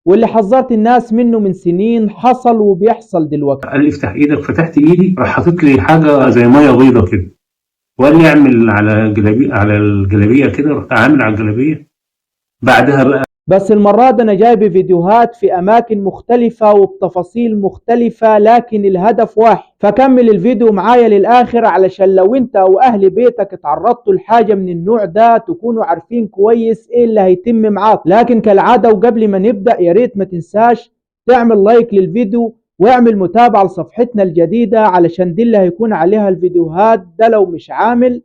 واللي حذرت الناس منه من سنين حصل وبيحصل دلوقتي. قال لي افتح ايدك، فتحت ايدي راح حاطط لي حاجه زي ميه بيضه كده، وقال لي اعمل على جلابيه، على الجلابيه كده، رحت عامل على الجلابيه. بعدها بقى بس المرة دي أنا جايب فيديوهات في أماكن مختلفة وبتفاصيل مختلفة، لكن الهدف واحد. فكمل الفيديو معايا للآخر علشان لو أنت أو أهل بيتك اتعرضتوا لحاجة من النوع ده تكونوا عارفين كويس إيه اللي هيتم معاك. لكن كالعادة وقبل ما نبدأ يا ريت ما تنساش تعمل لايك للفيديو واعمل متابعة لصفحتنا الجديدة علشان دي اللي هيكون عليها الفيديوهات ده لو مش عامل.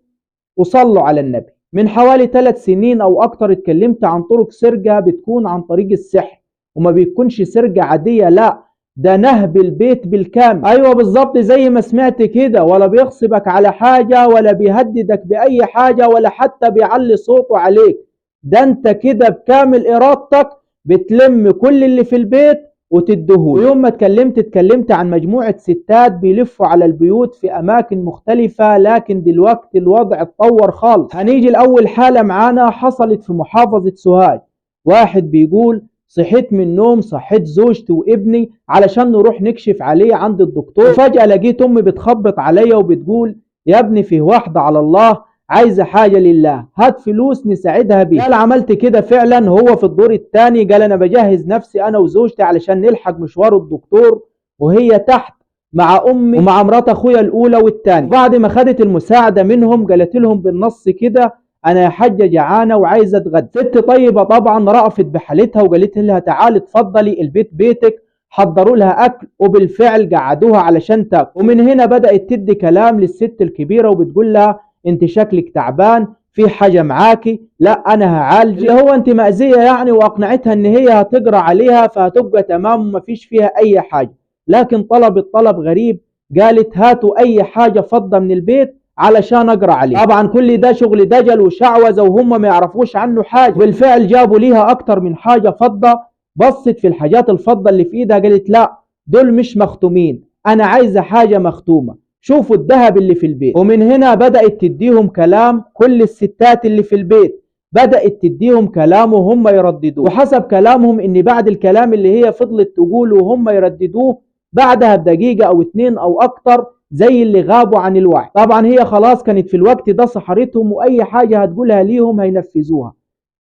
وصلوا على النبي. من حوالي 3 سنين أو أكتر اتكلمت عن طرق سرقة بتكون عن طريق السحر، وما بيكونش سرقة عادية، لا ده نهب البيت بالكامل. أيوة بالظبط زي ما سمعت كده، ولا بيغصبك على حاجة ولا بيهددك بأي حاجة ولا حتى بيعلي صوته عليك. ده أنت كده بكامل إرادتك بتلم كل اللي في البيت وتدهوله. ويوم ما اتكلمت عن مجموعة ستات بيلفوا على البيوت في أماكن مختلفة، لكن دلوقتي الوضع اتطور خالص. هنيجي لأول حالة معانا حصلت في محافظة سوهاج. واحد بيقول صحيت من النوم، صحيت زوجتي وابني علشان نروح نكشف عليه عند الدكتور، وفجأة لقيت أمي بتخبط عليا وبتقول يا ابني فيه واحدة على الله عايزة حاجة لله، هات فلوس نساعدها بيها. قال عملت كده فعلا. هو في الدور الثاني قال انا بجهز نفسي انا وزوجتي علشان نلحق مشوار الدكتور، وهي تحت مع امي ومع مرات اخويا الاولى والثاني. بعد ما خدت المساعدة منهم قالت لهم بالنص كده انا يا حاجة جعانة وعايزة اتغدى. ست طيبة طبعا رأفت بحالتها وقالت لها تعالي اتفضلي البيت بيتك، حضروا لها اكل وبالفعل قعدوها علشان تاكل. ومن هنا بدأت تدي كلام للست الكبيرة وبتقول لها انت شكلك تعبان، في حاجة معاكي، لا انا هعالجك، اللي هو انت مأذية يعني، واقنعتها ان هي هتقرا عليها فهتبقى تمام ومفيش فيها اي حاجة. لكن طلبت طلب غريب، قالت هاتوا اي حاجة فضة من البيت علشان اقرا عليه. طبعا كل ده شغل دجل وشعوذة وهم ما يعرفوش عنه حاجة. بالفعل جابوا ليها اكتر من حاجة فضة، بصت في الحاجات الفضة اللي في ايدها قالت لا دول مش مختومين، انا عايزة حاجة مختومة، شوفوا الذهب اللي في البيت. ومن هنا بدأت تديهم كلام كل الستات اللي في البيت، بدأت تديهم كلام وهم يرددوه، وحسب كلامهم ان بعد الكلام اللي هي فضلت تقوله وهم يرددوه بعدها بدقيقة او 2 او اكتر زي اللي غابوا عن الوعي. طبعا هي خلاص كانت في الوقت ده سحرتهم واي حاجة هتقولها ليهم هينفذوها.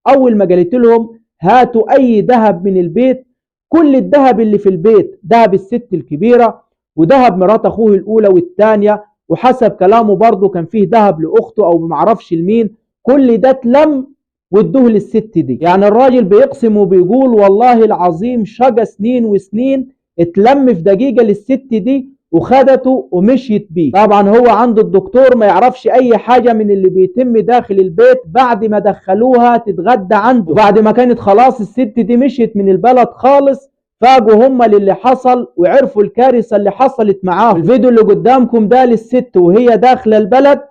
اول ما قالت لهم هاتوا اي ذهب من البيت، كل الذهب اللي في البيت ذهب الست الكبيرة وذهب مرات اخوه الاولى والثانيه، وحسب كلامه برضه كان فيه ذهب لاخته او معرفش لمين، كل ده اتلم وادوه للست دي. يعني الراجل بيقسم وبيقول والله العظيم شقى سنين وسنين اتلم في دقيقه للست دي وخدته ومشيت بيه. طبعا هو عند الدكتور ما يعرفش اي حاجه من اللي بيتم داخل البيت بعد ما دخلوها تتغدى عنده، وبعد ما كانت خلاص الست دي مشيت من البلد خالص فاجوا هم للي حصل وعرفوا الكارثة اللي حصلت معاهم. الفيديو اللي قدامكم ده للست وهي داخلة البلد،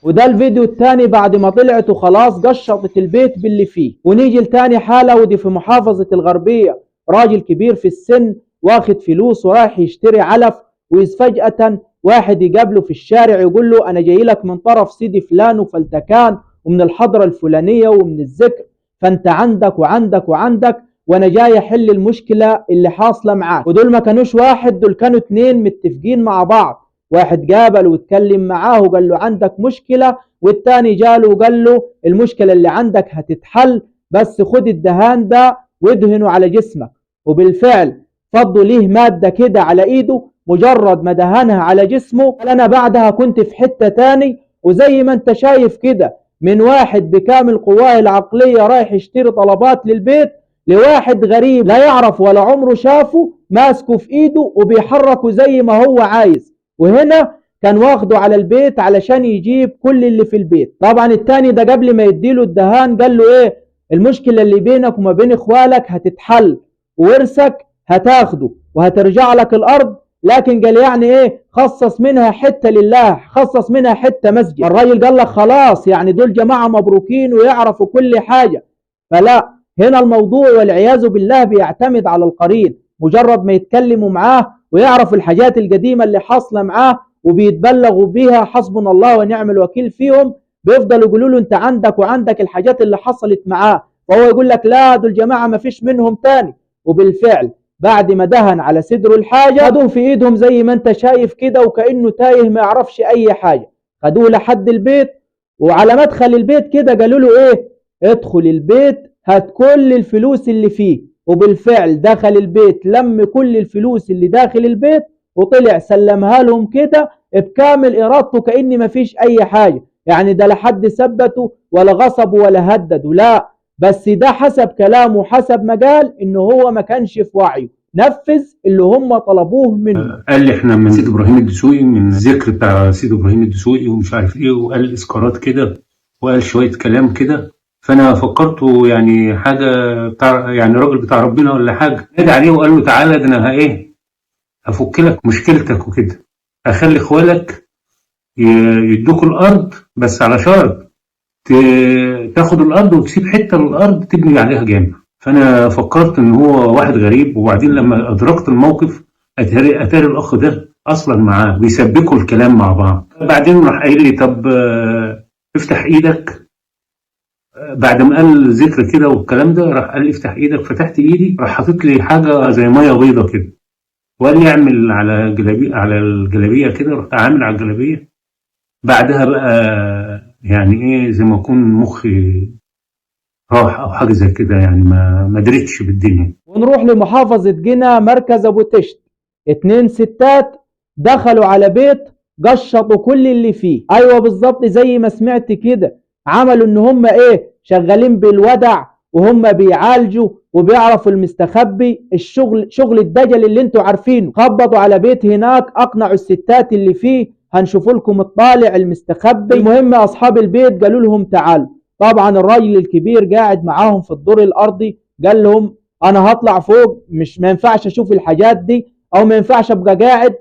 وده الفيديو الثاني بعد ما طلعت وخلاص قشطت البيت باللي فيه. ونيجي لتاني حالة ودي في محافظة الغربية. راجل كبير في السن واخد فلوس ورايح يشتري علف، وإذ فجأة واحد يقابله في الشارع يقول له أنا جاي لك من طرف سيدي فلان وفلتكان ومن الحضرة الفلانية ومن الذكر، فانت عندك وعندك وعندك وانا جاي احل المشكله اللي حاصله معاك. ودول ما كانوش واحد، دول كانوا 2 متفقين مع بعض. واحد قابل واتكلم معاه وقال له عندك مشكله، والتاني جاله وقال له المشكله اللي عندك هتتحل، بس خد الدهان ده وادهنه على جسمك. وبالفعل فضوا ليه ماده كده على ايده، مجرد ما دهنها على جسمه قال انا بعدها كنت في حته تاني. وزي ما انت شايف كده من واحد بكامل قواه العقلية رايح يشتري طلبات للبيت لواحد غريب لا يعرف ولا عمره شافه ماسكه في ايده وبيحركه زي ما هو عايز. وهنا كان واخده على البيت علشان يجيب كل اللي في البيت. طبعا التاني ده قبل ما يديله الدهان قال له ايه المشكلة اللي بينك وما بين اخوالك هتتحل وورثك هتاخده وهترجع لك الارض، لكن قال يعني ايه خصص منها حتة لله، خصص منها حتة مسجد. الراجل قال لك خلاص يعني دول جماعة مبروكين ويعرفوا كل حاجة. فلا، هنا الموضوع والعياذ بالله بيعتمد على القرين، مجرد ما يتكلموا معاه ويعرفوا الحاجات القديمة اللي حاصلة معاه وبيتبلغوا بيها حسبنا الله ونعم الوكيل فيهم، بيفضلوا يقولوا له انت عندك وعندك الحاجات اللي حصلت معاه. وهو يقول لك لا دول جماعة ما فيش منهم تاني. وبالفعل بعد ما دهن على صدره الحاجة خدوه في ايدهم زي ما انت شايف كده، وكأنه تايه ما يعرفش اي حاجة. خدوه لحد البيت، وعلى مدخل البيت كده قالوا له ايه، ادخل البيت هات كل الفلوس اللي فيه. وبالفعل دخل البيت لم كل الفلوس اللي داخل البيت وطلع سلمها لهم كده بكامل ارادته كأن ما فيش اي حاجة. يعني ده لا حد ثبته ولا غصب ولا هدده، لا، بس ده حسب كلامه حسب ما قال ان هو ما كانش في وعيه، نفذ اللي هم طلبوه منه. قال لي احنا من سيد ابراهيم الدسوقي، من الذكر بتاع سيد ابراهيم الدسوقي ومش عارف ايه، وقال اسكارات كده وقال شويه كلام كده. فانا فكرته يعني حاجه بتاع، يعني راجل بتاع ربنا ولا حاجه. نادى عليه وقال له تعالى ده انا ايه هفك لك مشكلتك وكده، اخلي اخوالك يدوكوا الارض بس على شرط تاخد الارض وتسيب حته من الارض تبني عليها جامع. فانا فكرت ان هو واحد غريب، وبعدين لما ادركت الموقف اتاري الاخ ده اصلا معاه بيسبكوا الكلام مع بعض. بعدين راح قايل لي طب افتح ايدك. بعد ما قال ذكر كده والكلام ده راح قال لي افتح ايدك. فتحت ايدي، راح حاطط لي حاجه زي ميه بيضه كده وقال لي اعمل على جلابيه، على الجلابيه كده. رحت عامل على الجلابيه. بعدها بقى يعني ايه زي ما اكون مخي راح او حاجه زي كده، يعني ما دريتش بالدنيا. ونروح لمحافظة جنة مركز ابو تشت. 2 ستات دخلوا على بيت قشطوا كل اللي فيه. ايوه بالظبط زي ما سمعت كده، عملوا ان هم ايه شغالين بالودع وهم بيعالجوا وبيعرفوا المستخبي، الشغل شغل الدجل اللي انتوا عارفينه. خبطوا على بيت هناك، اقنعوا الستات اللي فيه هنشوف لكم الطالع المستخبي. المهم اصحاب البيت قالوا لهم تعالوا. طبعا الراجل الكبير قاعد معاهم في الدور الارضي، قال لهم انا هطلع فوق، مش ما ينفعش اشوف الحاجات دي، او ما ينفعش ابقى قاعد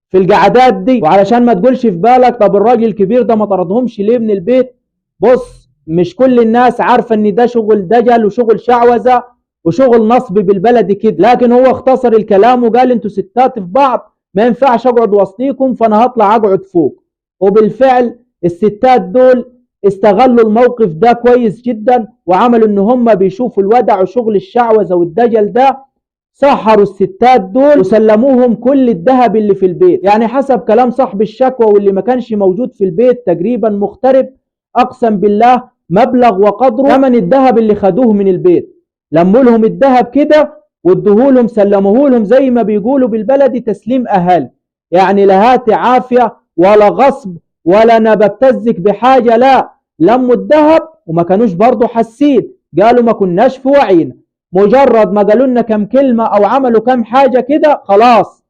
في القعدات دي. وعلشان ما تقولش في بالك طب الراجل الكبير ده ما طردهمش ليه من البيت، بص مش كل الناس عارفه ان ده شغل دجل وشغل شعوذه وشغل نصب بالبلدي كده. لكن هو اختصر الكلام وقال انتوا ستات في بعض ما ينفعش اقعد وسطيكم، فانا هطلع اقعد فوق. وبالفعل الستات دول استغلوا الموقف ده كويس جدا، وعملوا ان هم بيشوفوا الودع وشغل الشعوذه والدجل ده. سحروا الستات دول وسلموهم كل الذهب اللي في البيت. يعني حسب كلام صاحب الشكوى واللي ما كانش موجود في البيت تقريبا مغترب، اقسم بالله مبلغ وقدره ثمن الذهب اللي خدوه من البيت. لموا لهم الذهب كده وادوه لهم، سلموه لهم زي ما بيقولوا بالبلدي تسليم اهالي. يعني لا هات عافيه ولا غصب ولا انا ببتزك بحاجه، لا، لموا الذهب وما كانوش برضه حاسين، قالوا ما كناش في وعينا. مجرد ما قالوا لنا كم كلمه او عملوا كم حاجه كده خلاص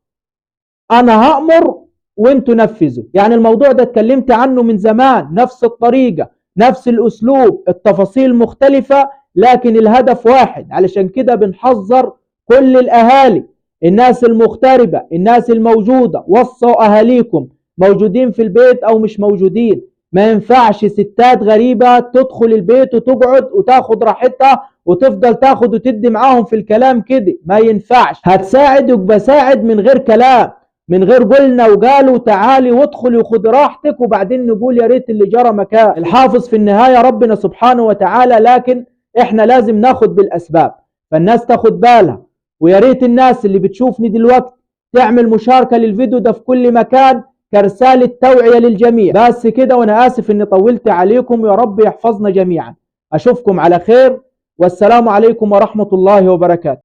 انا هامر وانتوا نفذوا. يعني الموضوع ده اتكلمت عنه من زمان، نفس الطريقه نفس الاسلوب، التفاصيل مختلفه لكن الهدف واحد. علشان كده بنحذر كل الاهالي، الناس المغتربه، الناس الموجوده، وصوا اهاليكم موجودين في البيت او مش موجودين. ما ينفعش ستات غريبه تدخل البيت وتقعد وتاخد راحتها وتفضل تاخد وتدي معاهم في الكلام كده، ما ينفعش. هتساعد يبقى ساعد من غير كلام، من غير قلنا وقالوا تعالي وادخلي وخد راحتك وبعدين نقول يا ريت اللي جرى مكان. الحافظ في النهايه ربنا سبحانه وتعالى، لكن احنا لازم ناخد بالاسباب، فالناس تاخد بالها. ويا ريت الناس اللي بتشوفني دلوقتي تعمل مشاركه للفيديو ده في كل مكان كرسالة توعية للجميع. بس كده، وانا اسف اني طولت عليكم، يا رب يحفظنا جميعا. اشوفكم على خير، والسلام عليكم ورحمة الله وبركاته.